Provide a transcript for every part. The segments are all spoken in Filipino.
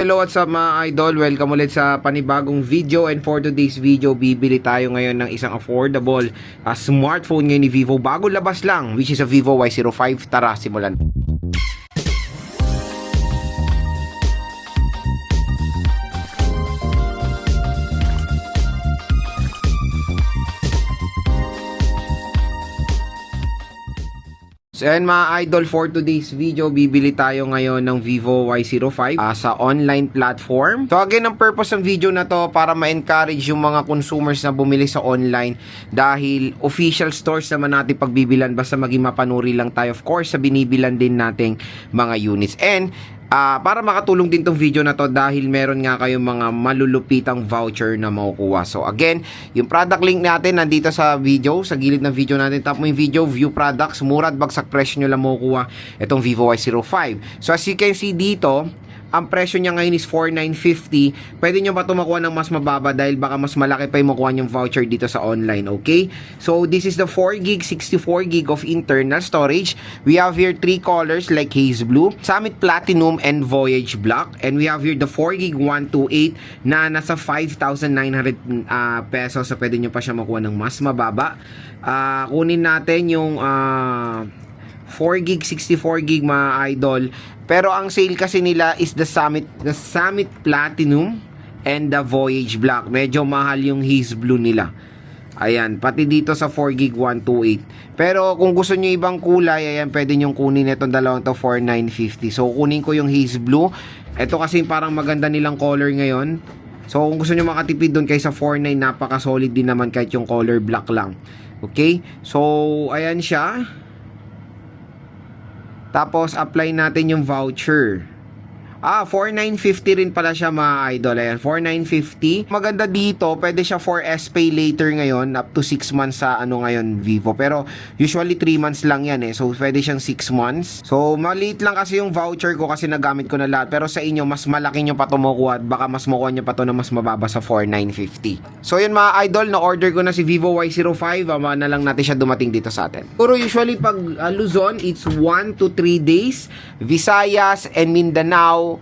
Hello, what's up mga idol? Welcome ulit sa panibagong video, and for today's video, bibili tayo ngayon ng isang affordable smartphone ngayon ni Vivo. Bago labas lang, which is a Vivo Y05. Tara, simulan. So yan mga idol, for today's video, bibili tayo ngayon ng Vivo Y05 sa online platform. So again, ang purpose ng video na to para ma-encourage yung mga consumers na bumili sa online, dahil official stores naman natin pagbibilan, basta maging mapanuri lang tayo of course sa binibilan din nating mga units. And para makatulong din tong video na to, dahil meron nga kayong mga malulupitang voucher na makukuha. So again, yung product link natin nandito sa video, sa gilid ng video natin. Tap mo yung video, view products, mura at bagsak presyo nyo lang makukuha itong Vivo Y05. So as you can see dito, ang presyo niya ngayon is 4,950. Pwede nyo ba ito makuha ng mas mababa, dahil baka mas malaki pa yung makuha yung voucher dito sa online, okay? So, this is the 4GB, 64GB of internal storage. We have here 3 colors like Haze Blue, Summit Platinum, and Voyage Black. And we have here the 4GB 128 na nasa 5,900 pesos. So, pwede nyo pa siya makuha ng mas mababa. Kunin natin yung 4GB, 64GB mga idol. Pero ang sale kasi nila is the Summit Platinum and the Voyage Black. Medyo mahal yung Haze Blue nila. Ayan, pati dito sa 4GB 128. Pero kung gusto nyo ibang kulay, ayan, pwede nyo kunin itong dalawang to 4,950. So kunin ko yung Haze Blue. Ito kasi parang maganda nilang color ngayon. So kung gusto nyo makatipid doon kaysa 4,900, napaka solid din naman kahit yung color black lang. Okay? So ayan siya. Tapos, apply natin yung voucher. 4,950 rin pala siya mga idol. Ayan, 4,950. Maganda dito, pwede siya for S-Pay later ngayon, up to 6 months sa ngayon, Vivo. Pero, usually 3 months lang yan eh. So, pwede siyang 6 months. So, maliit lang kasi yung voucher ko kasi nagamit ko na lahat. Pero sa inyo, mas malaki nyo pa ito makuha at baka mas makuha nyo pa ito na mas mababa sa 4,950. So, yun mga idol, na-order ko na si Vivo Y05. Na lang natin siya dumating dito sa atin. Puro usually pag Luzon, it's 1 to 3 days. Visayas and Mindanao,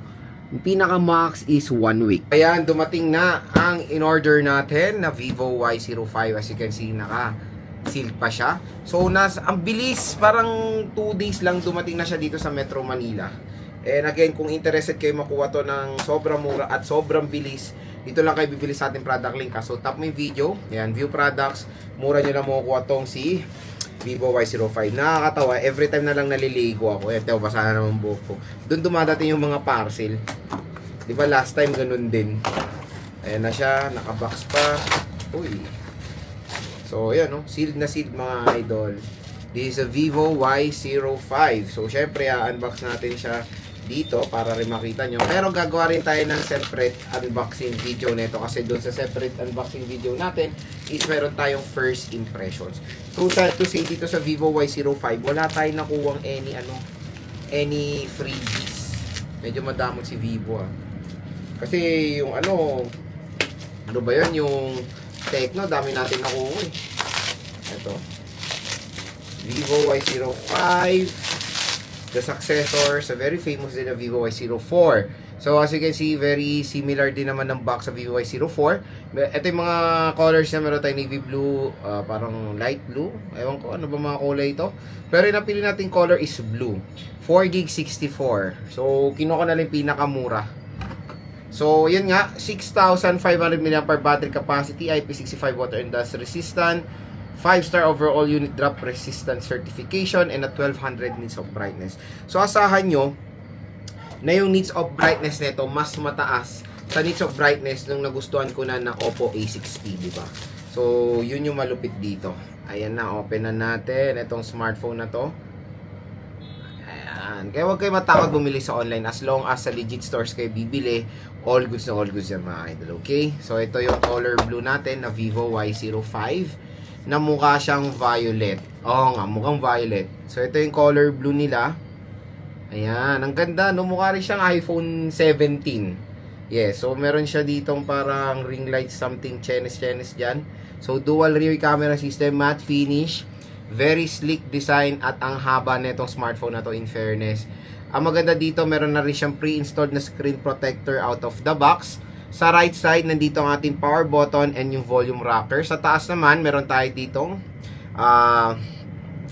yung pinaka-max is 1 week. Ayan, dumating na ang in-order natin na Vivo Y05. As you can see, naka-sealed pa siya. So, ang bilis, parang 2 days lang dumating na siya dito sa Metro Manila. And again, kung interested kayo makuha to ng sobrang mura at sobrang bilis, dito lang kayo bibili sa ating product link. So, tap mo yung video. Ayan, view products. Mura nyo lang makukuha tong si Vivo Y05. Nakakatawa, every time na lang naliligo ako, ito, basa na naman buhok ko. Doon dumadating yung mga parcel. Di ba last time ganun din. Ayan na siya, nakabox pa. Uy. So, ayan, no? Sealed na sealed mga idol. This is a Vivo Y05. So, syempre, unbox natin siya dito para rin makita nyo. Pero gagawa rin tayo ng separate unboxing video nito, kasi doon sa separate unboxing video natin is meron tayong first impressions. So sad to say, dito sa Vivo Y05 wala tayong nakuwang any freebies. Medyo madamot si Vivo kasi yung ano ba yun, yung Tecno, dami natin nakuha eh. Ito Vivo Y05, the successor sa very famous din na Vivo Y04. So as you can see, very similar din naman ng box sa Vivo Y04. Ito yung mga colors na meron tayo, navy blue, parang light blue. Ewan ko, ano ba mga kulay ito? Pero yung napili natin color is blue. 4GB 64. So kinuha ko na lang pinakamura. So yun nga, 6,500 mAh battery capacity, IP65 water and dust resistant, 5-star overall unit drop resistant certification, and a 1200 nits of brightness. So asahan nyo na yung nits of brightness nito mas mataas sa nits of brightness nung nagustuhan ko na Oppo A60, di ba? So yun yung malupit dito. Ayan na, open na natin itong smartphone na to. Ayan. Kaya huwag kayo matakot bumili sa online, as long as sa legit stores kayo bibili. All goods na all goods yan mga idol, okay? So ito yung color blue natin na Vivo Y05 na mukha siyang violet. Oo nga, mukhang violet. So, ito yung color blue nila. Ayan, ang ganda, no? Mukha rin siyang iPhone 17. Yes, so meron siya ditong parang ring light something, chenis dyan. So, dual rear camera system, matte finish. Very sleek design at ang haba nitong smartphone na to, in fairness. Ang maganda dito, meron na rin siyang pre-installed na screen protector out of the box. Sa right side, nandito ang ating power button and yung volume rocker. Sa taas naman, meron tayo ditong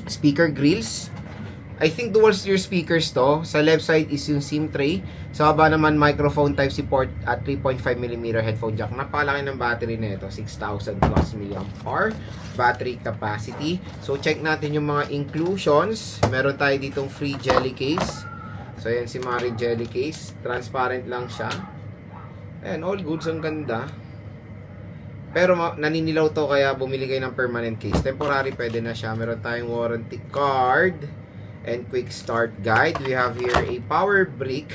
speaker grills. I think dual ear speakers to. Sa left side is yung SIM tray. Sa baba naman, microphone Type-C port at 3.5mm headphone jack. Napakalaki ng battery na ito. 6,000 plus mAh battery capacity. So, check natin yung mga inclusions. Meron tayo ditong free jelly case. So, yan si Mari jelly case. Transparent lang siya. Ayan, all goods. Ang ganda. Pero naninilaw to kaya bumili kayo ng permanent case. Temporary pwede na siya. Meron tayong warranty card and quick start guide. We have here a power brick.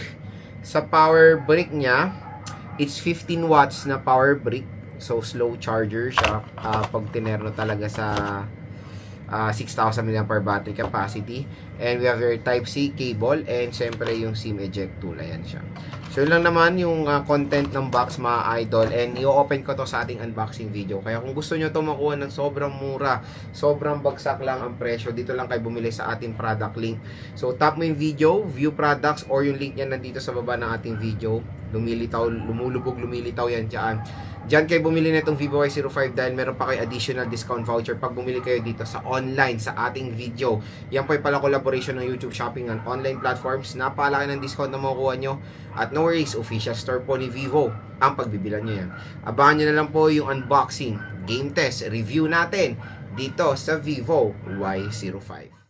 Sa power brick niya, it's 15 watts na power brick. So, slow charger siya pag tinerno talaga sa 6,000 mAh battery capacity. And we have your Type-C cable and syempre yung SIM eject tool. Ayan siya. So, yun lang naman yung content ng box, mga idol. And i-open ko to sa ating unboxing video. Kaya kung gusto nyo to makuha ng sobrang mura, sobrang bagsak lang ang presyo, dito lang kayo bumili sa ating product link. So, tap mo yung video, view products, or yung link niya nandito sa baba ng ating video. Lumilitaw, lumulubog, lumilitaw yan dyan. Diyan kayo bumili na itong Vivo Y05 dahil meron pa kayo additional discount voucher pag bumili kayo dito sa online sa ating video. Yan po ay pala collaboration ng YouTube Shopping and online platforms. Napalaki ng discount na makukuha nyo. At no worries, official store po ni Vivo ang pagbibilan nyo yan. Abangan nyo na lang po yung unboxing, game test, review natin dito sa Vivo Y05.